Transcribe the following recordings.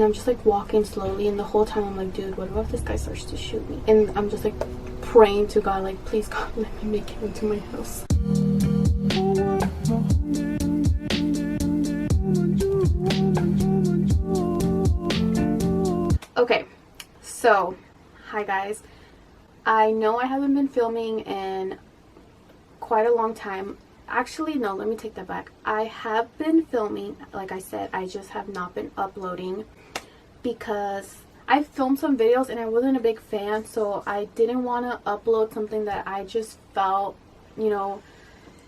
and I'm just like walking slowly, and the whole time I'm like, dude, what if this guy starts to shoot me? And I'm just like praying to God, like, please God, let me make it into my house. Okay, so hi guys. I know I haven't been filming in quite a long time. Actually, no, let me take that back. I have been filming, like I said, I just have not been uploading because I filmed some videos and I wasn't a big fan, so I didn't want to upload something that I just felt, you know,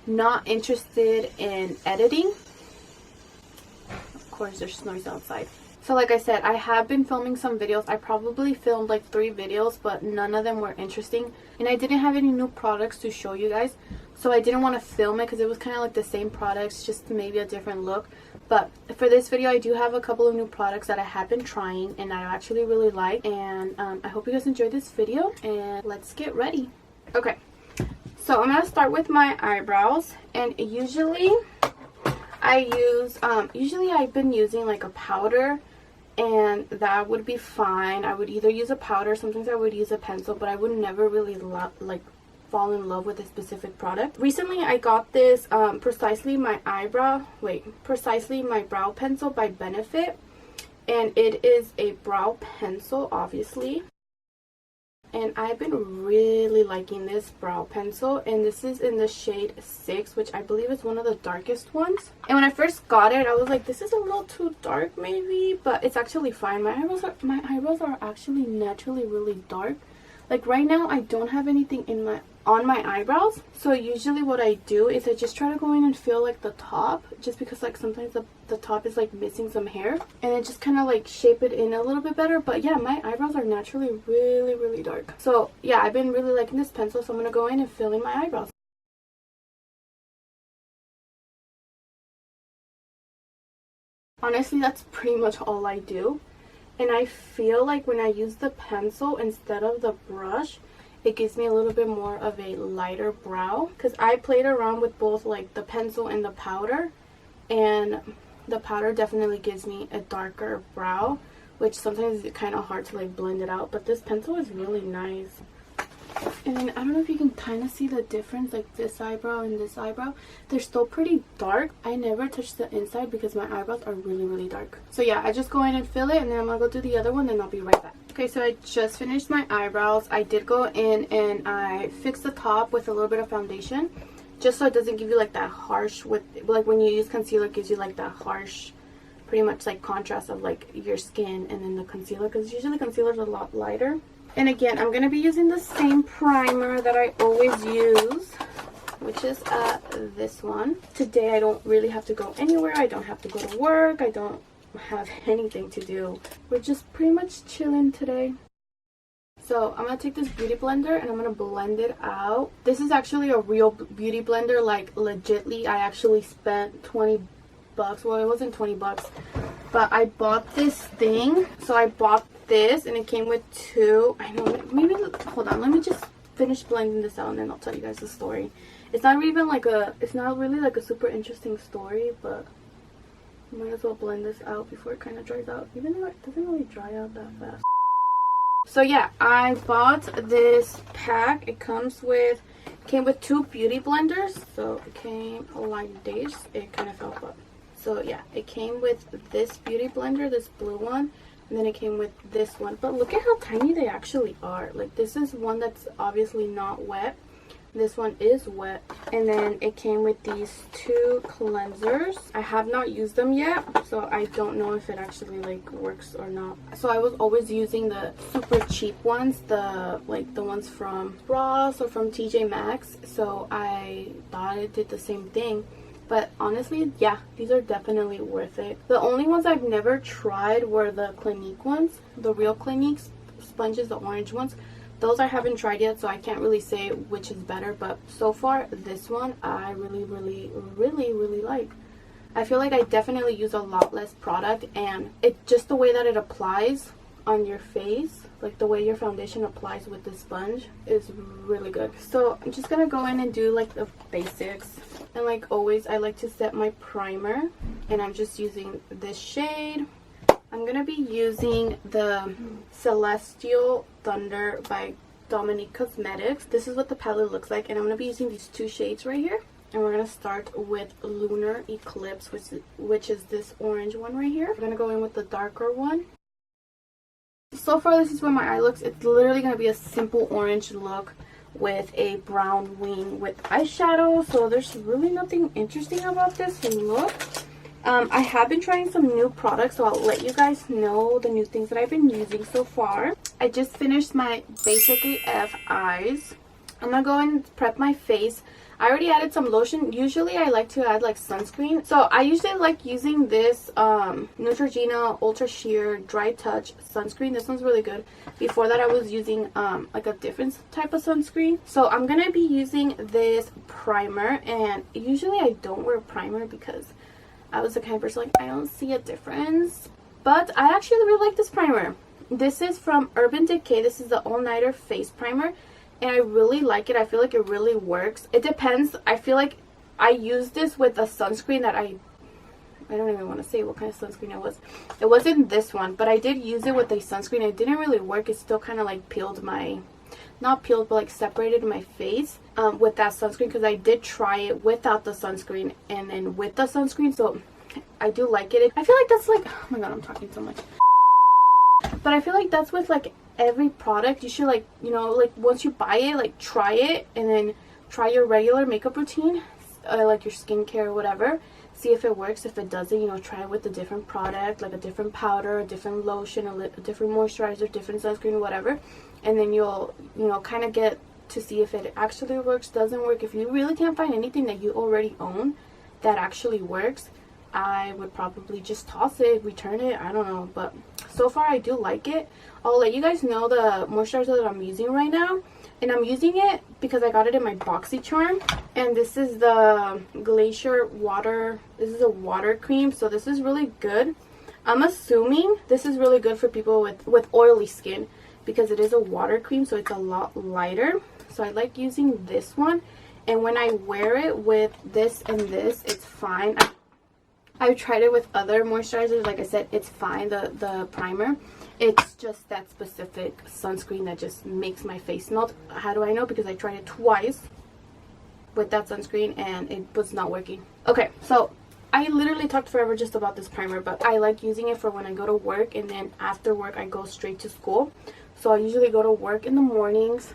not interested in editing. Of course, there's noise outside. So like I said, I have been filming some videos. I probably filmed like 3 videos, but none of them were interesting. And I didn't have any new products to show you guys. So I didn't want to film it because it was kind of like the same products, just maybe a different look. But for this video, I do have a couple of new products that I have been trying and I actually really like. And I hope you guys enjoyed this video, and let's get ready. Okay, so I'm going to start with my eyebrows. And usually I use, I've been using like a powder, and that would be fine. I would either use a powder, sometimes I would use a pencil, but I would never really fall in love with a specific product. Recently I got this Precisely My Brow Pencil by Benefit, and it is a brow pencil, obviously. And I've been really liking this brow pencil, and this is in the shade 6, which I believe is one of the darkest ones. And when I first got it, I was like, this is a little too dark maybe, but it's actually fine. My eyebrows are actually naturally really dark. Like right now, I don't have anything on my eyebrows, so usually what I do is I just try to go in and fill like the top, just because like sometimes the top is like missing some hair, and then just kind of like shape it in a little bit better. But yeah, my eyebrows are naturally really dark, so yeah, I've been really liking this pencil, so I'm gonna go in and fill in my eyebrows. Honestly, that's pretty much all I do. And I feel like when I use the pencil instead of the brush, it gives me a little bit more of a lighter brow, because I played around with both like the pencil and the powder, and the powder definitely gives me a darker brow, which sometimes it's kind of hard to like blend it out, but this pencil is really nice. And then I don't know if you can kind of see the difference, like this eyebrow and this eyebrow, they're still pretty dark. I never touch the inside because my eyebrows are really dark. So yeah, I just go in and fill it, and then I'm gonna go do the other one, and I'll be right back. Okay, so I just finished my eyebrows. I did go in and I fixed the top with a little bit of foundation, just so it doesn't give you like that harsh, with like when you use concealer, it gives you like that harsh, pretty much like contrast of like your skin and then the concealer, because usually concealer is a lot lighter. And again, I'm going to be using the same primer that I always use, which is this one. Today I don't really have to go anywhere. I don't have to go to work. I don't have anything to do. We're just pretty much chilling today. So I'm going to take this beauty blender and I'm going to blend it out. This is actually a real beauty blender, like legitly. I actually spent 20 bucks. Well, it wasn't 20 bucks, but I bought this thing. So I bought this, and it came with 2. I know, maybe, hold on, let me just finish blending this out and then I'll tell you guys the story. It's not really like a super interesting story, but I might as well blend this out before it kind of dries out, even though it doesn't really dry out that fast. So yeah, I bought this pack. It came with 2 beauty blenders, so it came like this. It kind of fell apart. So yeah, it came with this beauty blender, this blue one, and then it came with this one. But look at how tiny they actually are. Like, this is one that's obviously not wet. This one is wet. And then it came with these 2 cleansers. I have not used them yet, so I don't know if it actually like works or not. So I was always using the super cheap ones, the ones from Ross or from TJ Maxx. So I thought it did the same thing. But honestly, yeah, these are definitely worth it. The only ones I've never tried were the Clinique ones, the Real Clinique sponges, the orange ones. Those I haven't tried yet, so I can't really say which is better. But so far, this one I really like. I feel like I definitely use a lot less product, and it just the way that it applies on your face, like the way your foundation applies with the sponge, is really good. So I'm just gonna go in and do like the basics. And like always, I like to set my primer, and I'm just using this shade. I'm going to be using the Celestial Thunder by Dominique Cosmetics. This is what the palette looks like, and I'm going to be using these two shades right here. And we're going to start with Lunar Eclipse, which is this orange one right here. We're going to go in with the darker one. So far, this is what my eye looks. It's literally going to be a simple orange look with a brown wing with eyeshadow. So there's really nothing interesting about this look. I have been trying some new products, so I'll let you guys know the new things that I've been using so far. I just finished my Basic AF eyes. I'm going to go and prep my face. I already added some lotion. Usually I like to add like sunscreen. So I usually like using this Neutrogena Ultra Sheer Dry Touch sunscreen. This one's really good. Before that I was using like a different type of sunscreen. So I'm going to be using this primer. And usually I don't wear primer because I was the kind of person like I don't see a difference. But I actually really like this primer. This is from Urban Decay. This is the All Nighter Face Primer. And I really like it. I feel like it really works. It depends. I feel like I use this with a sunscreen that I don't even want to say what kind of sunscreen it was. It wasn't this one, but I did use it with a sunscreen. It didn't really work. It still kind of like peeled my, not peeled, but like separated my face with that sunscreen, because I did try it without the sunscreen and then with the sunscreen. So I do like it. I feel like that's like, oh my god, I'm talking so much. But I feel like that's with like every product. You should like, you know, like once you buy it, like try it and then try your regular makeup routine, like your skincare or whatever. See if it works. If it doesn't, you know, try it with a different product, like a different powder, a different lotion, a different moisturizer, different sunscreen, whatever. And then you'll, you know, kind of get to see if it actually works, doesn't work. If you really can't find anything that you already own that actually works, I would probably just toss it, return it, I don't know. But so far I do like it. I'll let you guys know the moisturizer that I'm using right now. And I'm using it because I got it in my BoxyCharm. And this is the Glacier Water. This is a water cream. So this is really good. I'm assuming this is really good for people with oily skin, because it is a water cream, so it's a lot lighter. So I like using this one. And when I wear it with this and this, it's fine. I've tried it with other moisturizers. Like I said, it's fine, the primer. It's just that specific sunscreen that just makes my face melt. How do I know? Because I tried it twice with that sunscreen and it was not working. Okay, so I literally talked forever just about this primer, but I like using it for when I go to work, and then after work I go straight to school. So I usually go to work in the mornings,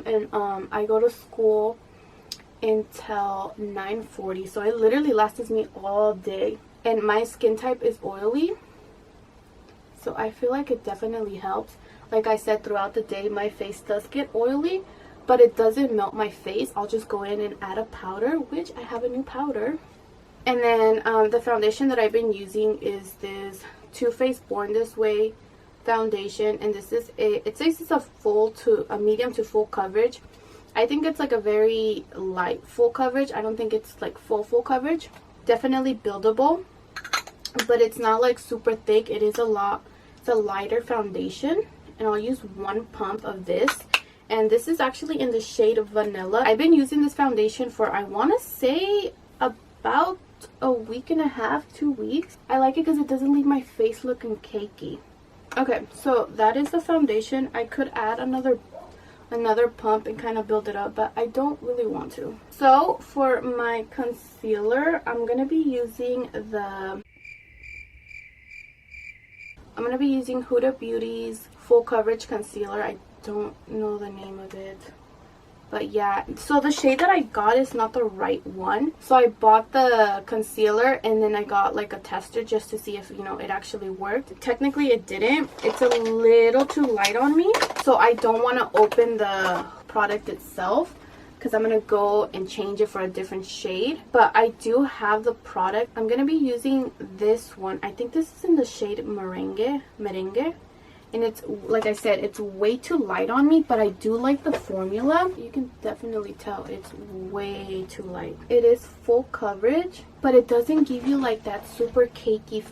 and I go to school until 9:40. So it literally lasts me all day, and my skin type is oily, so I feel like it definitely helps. Like I said, throughout the day my face does get oily, but it doesn't melt my face. I'll just go in and add a powder, which I have a new powder. And then the foundation that I've been using is this Too Faced Born This Way foundation, and this is it says it's a medium to full coverage. I think it's like a very light full coverage. I don't think it's like full coverage. Definitely buildable, but it's not like super thick. It is it's a lighter foundation, and I'll use one pump of this. And this is actually in the shade Vanilla. I've been using this foundation for, I want to say, about a week and a half, 2 weeks. I like it because it doesn't leave my face looking cakey. Okay, so that is the foundation. I could add another pump and kind of build it up, but I don't really want to. So for my concealer, I'm going to be using Huda Beauty's Full Coverage Concealer. I don't know the name of it, but yeah. So the shade that I got is not the right one. So I bought the concealer and then I got like a tester just to see if, you know, it actually worked. Technically it didn't. It's a little too light on me. So I don't want to open the product itself because I'm going to go and change it for a different shade. But I do have the product. I'm going to be using this one. I think this is in the shade Merengue. And it's, like I said, it's way too light on me, but I do like the formula. You can definitely tell it's way too light. It is full coverage, but it doesn't give you like that super cakey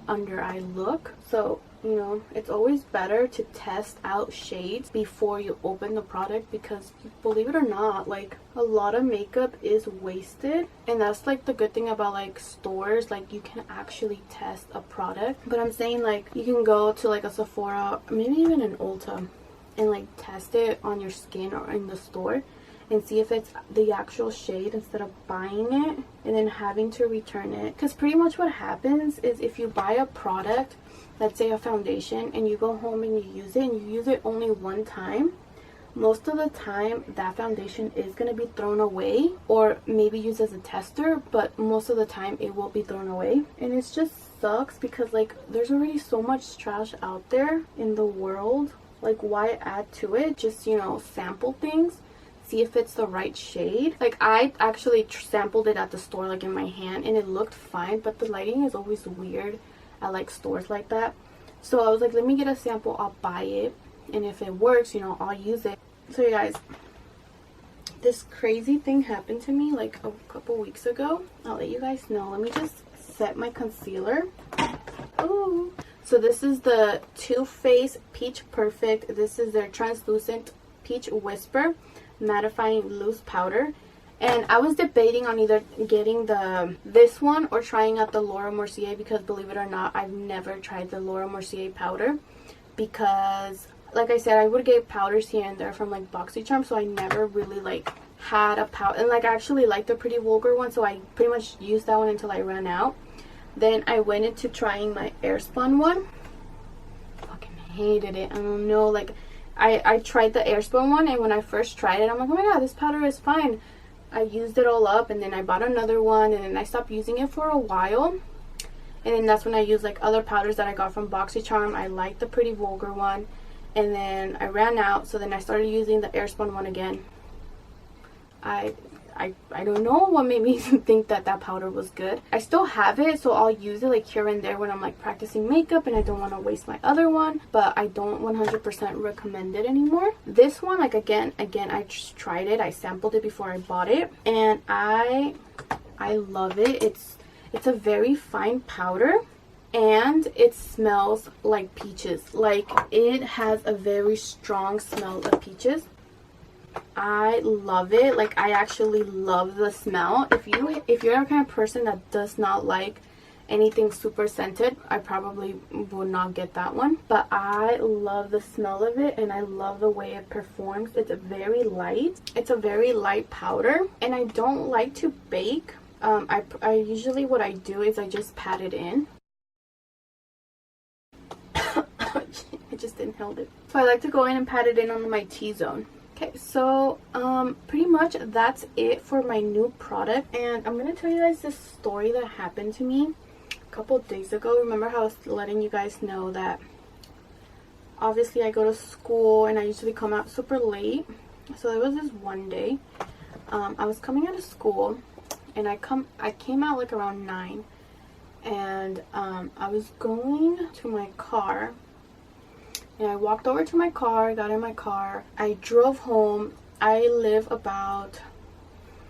under eye look. So you know, it's always better to test out shades before you open the product, because believe it or not, like a lot of makeup is wasted, and that's like the good thing about like stores, like you can actually test a product. But I'm saying like you can go to like a Sephora, maybe even an Ulta, and like test it on your skin or in the store and see if it's the actual shade instead of buying it and then having to return it. Because pretty much what happens is if you buy a product, let's say a foundation, and you go home and you use it and you use it only one time, most of the time that foundation is going to be thrown away or maybe used as a tester, but most of the time it will be thrown away. And it just sucks because like there's already so much trash out there in the world. Like why add to it? Just, you know, sample things, see if it's the right shade. Like I actually sampled it at the store, like in my hand, and it looked fine, but the lighting is always weird at like stores like that. So I was like, let me get a sample, I'll buy it, and if it works, you know, I'll use it. So you guys, this crazy thing happened to me like a couple weeks ago. I'll let you guys know. Let me just set my concealer. Oh, so this is the Too Faced Peach Perfect. This is their translucent Peach Whisper mattifying loose powder, and I was debating on either getting this one or trying out the Laura Mercier, because believe it or not, I've never tried the Laura Mercier powder, because like I said, I would get powders here and there from like BoxyCharm, so I never really like had a powder, and like I actually like the Pretty Vulgar one, so I pretty much used that one until I ran out. Then I went into trying my Airspun one. Fucking hated it. I don't know, like I tried the Airspun one, and when I first tried it, I'm like, oh my god, this powder is fine. I used it all up, and then I bought another one, and then I stopped using it for a while. And then that's when I used like other powders that I got from BoxyCharm. I liked the Pretty Vulgar one, and then I ran out, so then I started using the Airspun one again. I don't know what made me think that that powder was good. I still have it, so I'll use it like here and there when I'm like practicing makeup and I don't want to waste my other one, but I don't 100% recommend it anymore. This one, like again I just tried it. I sampled it before I bought it, and I love it. It's a very fine powder, and it smells like peaches. Like it has a very strong smell of peaches. I love it. Like I actually love the smell. If you're a kind of person that does not like anything super scented, I probably would not get that one, but I love the smell of it, and I love the way it performs. It's very light. It's a very light powder, and I don't like to bake. I usually, what I do is I just pat it in. I just inhaled it. So I like to go in and pat it in on my T-zone. Okay, so pretty much that's it for my new product, and I'm gonna tell you guys this story that happened to me a couple days ago. Remember how I was letting you guys know that obviously I go to school and I usually come out super late. So there was this one day I was coming out of school, and I came out like around 9, and I was going to my car. And I walked over to my car, got in my car, I drove home. I live about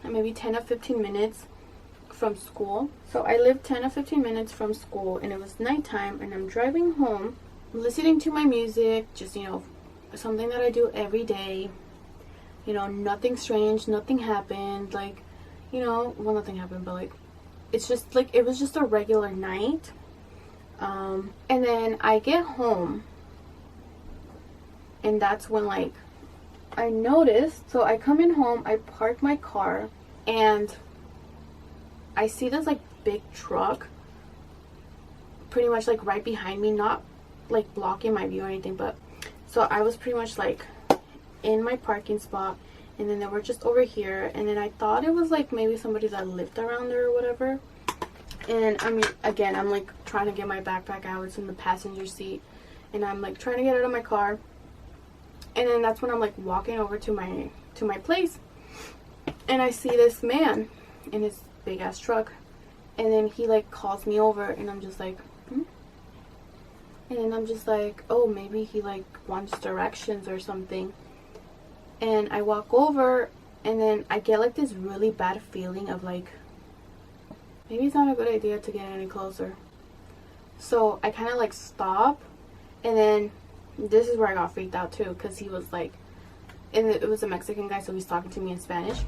maybe 10 or 15 minutes from school. So I live 10 or 15 minutes from school, and it was nighttime, and I'm driving home, listening to my music, just, you know, something that I do every day. You know, nothing strange, nothing happened, like, you know, well, nothing happened, but like, it's just like, it was just a regular night. And then I get home, and that's when like I noticed, so I come in home, I park my car, and I see this like big truck pretty much like right behind me, not like blocking my view or anything, but so I was pretty much like in my parking spot, and then they were just over here, and then I thought it was like maybe somebody that lived around there or whatever. And I'm like trying to get my backpack out. It's in the passenger seat, and I'm like trying to get out of my car. And then that's when I'm like walking over to my place, and I see this man in his big ass truck, and then he like calls me over, and I'm just like, hmm? And then I'm just like, oh, maybe he like wants directions or something. And I walk over, and then I get like this really bad feeling of like, maybe it's not a good idea to get any closer. So I kind of like stop, And then this is where I got freaked out too, because he was like, and it was a Mexican guy, so he's talking to me in Spanish,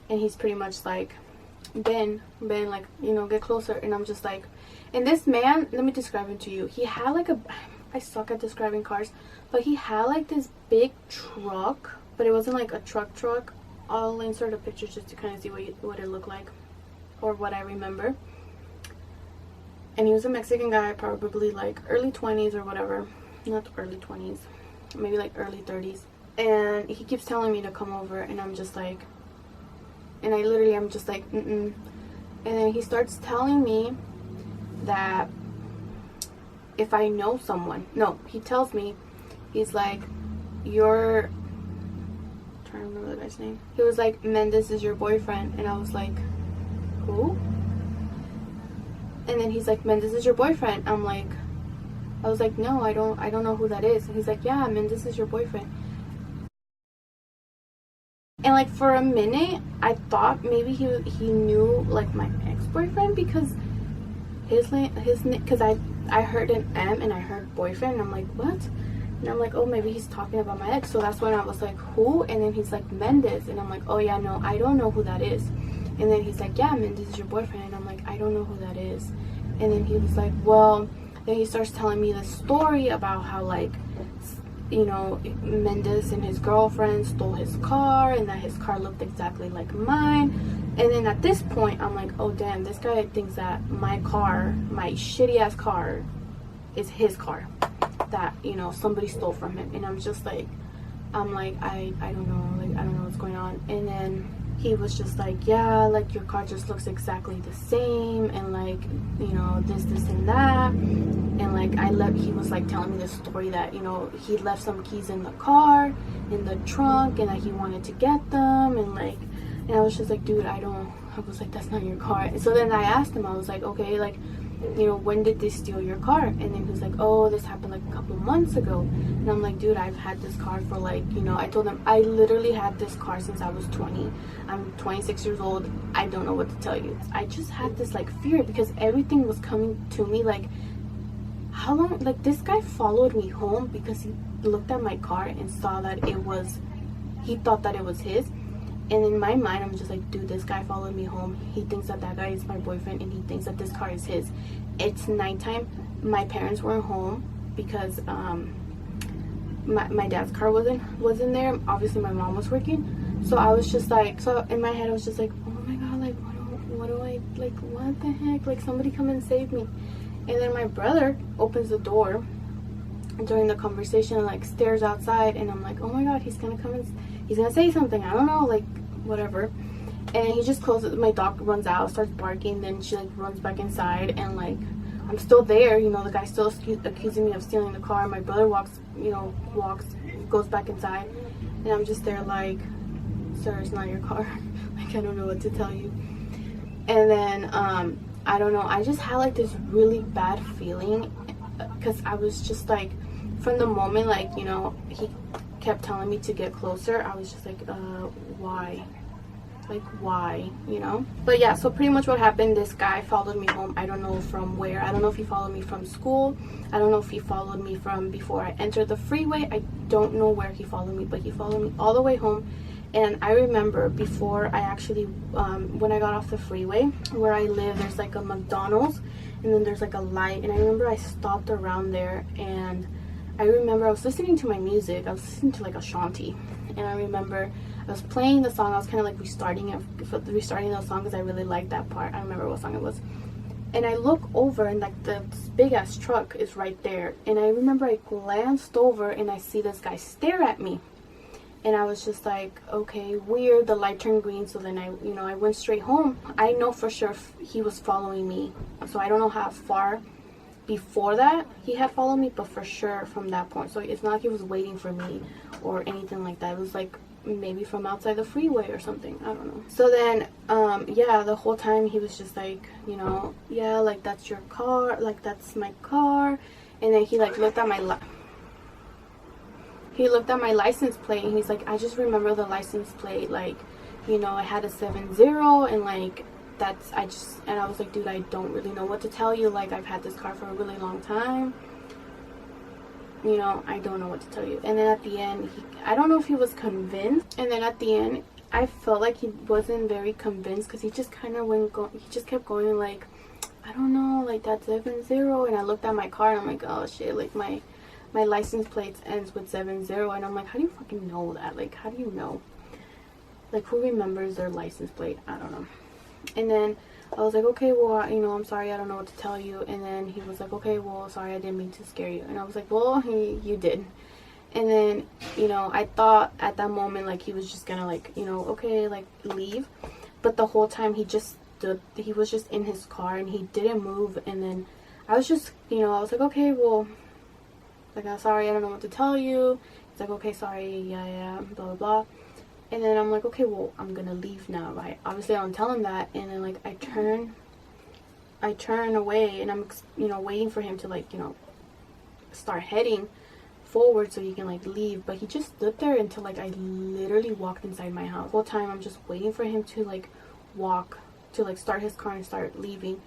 and he's pretty much like, Ben, like, you know, get closer. And I'm just like, and this man, let me describe him to you. He had like I suck at describing cars, but he had like this big truck, but it wasn't like a truck. I'll insert a picture just to kind of see what it looked like, or what I remember. And he was a Mexican guy, probably like early 20s or whatever. Not early 20s, maybe like early 30s. And he keeps telling me to come over, and I'm just like, and I'm just like, And then he starts telling me that if I know someone, no, he tells me, he's like, I'm trying to remember the guy's name. He was like, Mendes is your boyfriend. And I was like, who? And then he's like, Mendes is your boyfriend. I was like, no, I don't know who that is. And he's like, yeah, Mendes is your boyfriend. And like for a minute, I thought maybe he knew like my ex-boyfriend, because because I heard an M and I heard boyfriend, and I'm like, what? And I'm like, oh, maybe he's talking about my ex. So that's when I was like, who? And then he's like, Mendes. And I'm like, oh yeah, no, I don't know who that is. And then he's like, yeah, Mendes is your boyfriend. And I'm like, I don't know who that is. And then he was like, well, then he starts telling me the story about how, like, you know, Mendes and his girlfriend stole his car, and that his car looked exactly like mine. And then at this point, I'm like, oh damn, this guy thinks that my car, my shitty ass car, is his car that, you know, somebody stole from him. And I'm just like, I don't know, like, I don't know what's going on. And then he was just like, yeah, like, your car just looks exactly the same, and like, you know, this and that. And like, he was like telling me this story that, you know, he left some keys in the car, in the trunk, and that he wanted to get them. And like, and I was just like, dude, I was like, that's not your car. And so then I asked him, I was like, okay, like, you know, when did they steal your car? And then he was like, oh, this happened like a couple months ago. And I'm like, dude, I've had this car for like, you know, I told him I literally had this car since I was 20. I'm 26 years old. I don't know what to tell you. I just had this like fear, because everything was coming to me like, how long, like, this guy followed me home because he looked at my car and saw that he thought that it was his. And in my mind, I'm just like, dude, this guy followed me home. He thinks that guy is my boyfriend, and he thinks that this car is his. It's nighttime. My parents weren't home because my dad's car wasn't there. Obviously, my mom was working. So I was just like, so in my head, I was just like, oh my god, like, what do I, like, what the heck? Like, somebody come and save me. And then my brother opens the door during the conversation and like stares outside, and I'm like, oh my god, he's gonna come and he's gonna say something, I don't know, like, whatever. And he just closes, my dog runs out, starts barking, then she like runs back inside, and like, I'm still there, you know, the guy's still accusing me of stealing the car. My brother goes back inside, and I'm just there like, sir, it's not your car. Like, I don't know what to tell you. And then I don't know, I just had like this really bad feeling, because I was just like, from the moment, like, you know, he kept telling me to get closer, I was just like, why? Like, why, you know? But yeah, so pretty much what happened, this guy followed me home. I don't know from where. I don't know if he followed me from school. I don't know if he followed me from before I entered the freeway. I don't know where he followed me, but he followed me all the way home. And I remember before I actually, when I got off the freeway, where I live, there's like a McDonald's, and then there's like a light. And I remember I stopped around there, and I remember I was listening to my music. I was listening to like Ashanti, and I remember I was playing the song. I was kind of like restarting the song because I really liked that part. I don't remember what song it was. And I look over, and like this big ass truck is right there. And I remember I glanced over, and I see this guy stare at me. And I was just like, okay, weird. The light turned green, so then I went straight home. I know for sure he was following me, so I don't know how far before that he had followed me, but for sure from that point. So it's not like he was waiting for me or anything like that. It was like maybe from outside the freeway or something, I don't know. So then yeah, the whole time he was just like, you know, yeah, like, that's your car, like, that's my car. And then he like looked at my license plate, and he's like, I just remember the license plate, like, you know, I had a 70, and like, and I was like, dude, I don't really know what to tell you. Like, I've had this car for a really long time. you know, I don't know what to tell you. And then at the end, I don't know if he was convinced. And then at the end, I felt like he wasn't very convinced, because he just kind of he just kept going like, I don't know, like that's 70. And I looked at my car and I'm like, oh shit, like my license plate ends with 70. And I'm like, how do you fucking know that? Like, how do you know? Like, who remembers their license plate? I don't know. And then I was like, okay, well, you know, I'm sorry, I don't know what to tell you. And then he was like, okay, well, sorry, I didn't mean to scare you. And I was like, well, you did. And then, you know, I thought at that moment, like, he was just gonna, like, you know, okay, like, leave. But the whole time he just stood, he was just in his car and he didn't move. And then I was just, you know, I was like, okay, well, like, I'm sorry, I don't know what to tell you. He's like, okay, sorry, yeah, blah, blah, blah. And then I'm like, okay, well, I'm gonna leave now, right? Obviously, I don't tell him that. And then, like, I turn away, and I'm, you know, waiting for him to, like, you know, start heading forward so he can, like, leave. But he just stood there until, like, I literally walked inside my house. The whole time, I'm just waiting for him to, like, start his car and start leaving.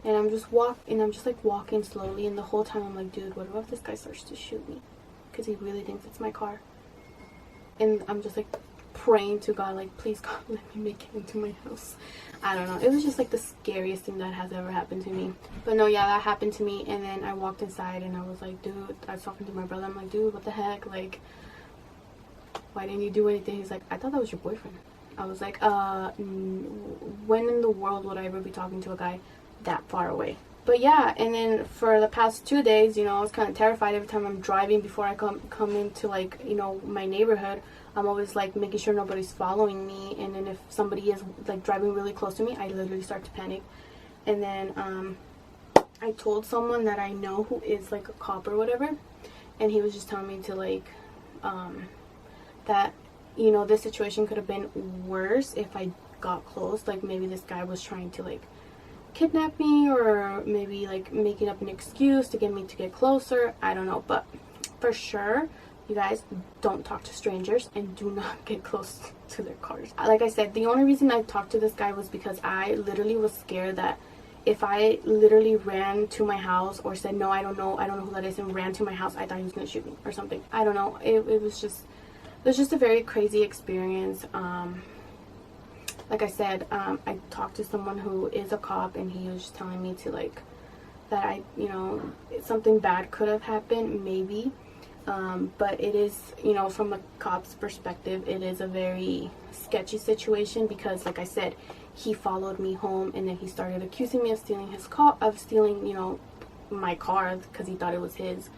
And I'm just like, walking slowly. And the whole time, I'm like, dude, what if this guy starts to shoot me? Because he really thinks it's my car. And I'm just, like, praying to God, like, please God, let me make it into my house. I don't know, it was just like the scariest thing that has ever happened to me. But no, yeah, that happened to me. And then I walked inside and I was like, dude, I was talking to my brother, I'm like, dude, what the heck, like, why didn't you do anything? He's like, I thought that was your boyfriend. I was like, when in the world would I ever be talking to a guy that far away? But yeah, and then for the past 2 days, you know, I was kind of terrified every time I'm driving. Before I come into, like, you know, my neighborhood, I'm always, like, making sure nobody's following me. And then if somebody is, like, driving really close to me, I literally start to panic. And then I told someone that I know who is, like, a cop or whatever, and he was just telling me to, like, that, you know, this situation could have been worse if I got close. Like, maybe this guy was trying to, like, kidnap me, or maybe, like, making up an excuse to get me to get closer. I don't know. But for sure, you guys, don't talk to strangers and do not get close to their cars. Like I said, the only reason I talked to this guy was because I literally was scared that if I literally ran to my house or said, no, I don't know who that is, and ran to my house, I thought he was gonna shoot me or something. I don't know. It was just a very crazy experience. Like I said, I talked to someone who is a cop, and he was just telling me to, like, that you know, something bad could have happened, maybe. But it is, you know, from a cop's perspective, it is a very sketchy situation, because, like I said, he followed me home, and then he started accusing me of stealing you know, my car, because he thought it was his.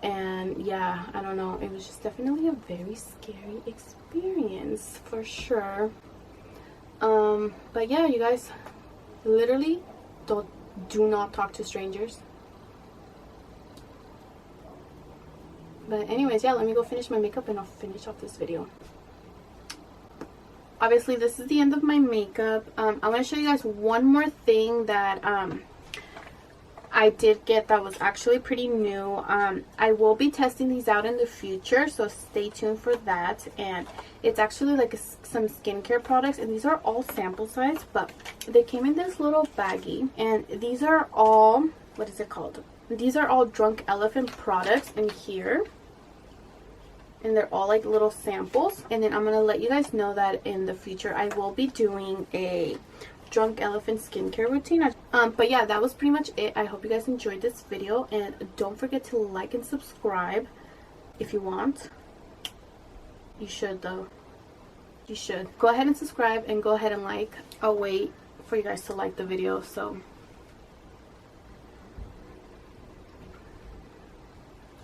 And yeah, I don't know, it was just definitely a very scary experience for sure. But yeah, you guys, literally do not talk to strangers. But anyways, yeah, let me go finish my makeup and I'll finish off this video. Obviously, this is the end of my makeup. I'm going to show you guys one more thing that I did get that was actually pretty new. I will be testing these out in the future, so stay tuned for that. And it's actually like some skincare products, and these are all sample size, but they came in this little baggie. And these are all, what is it called? These are all Drunk Elephant products in here. And they're all like little samples. And then I'm going to let you guys know that in the future I will be doing a Drunk Elephant skincare routine. But yeah, that was pretty much it. I hope you guys enjoyed this video. And don't forget to like and subscribe if you want. You should though. You should. Go ahead and subscribe and go ahead and like. I'll wait for you guys to like the video. So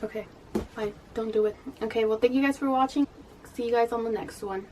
okay, fine, don't do it. Okay, well, thank you guys for watching. See you guys on the next one.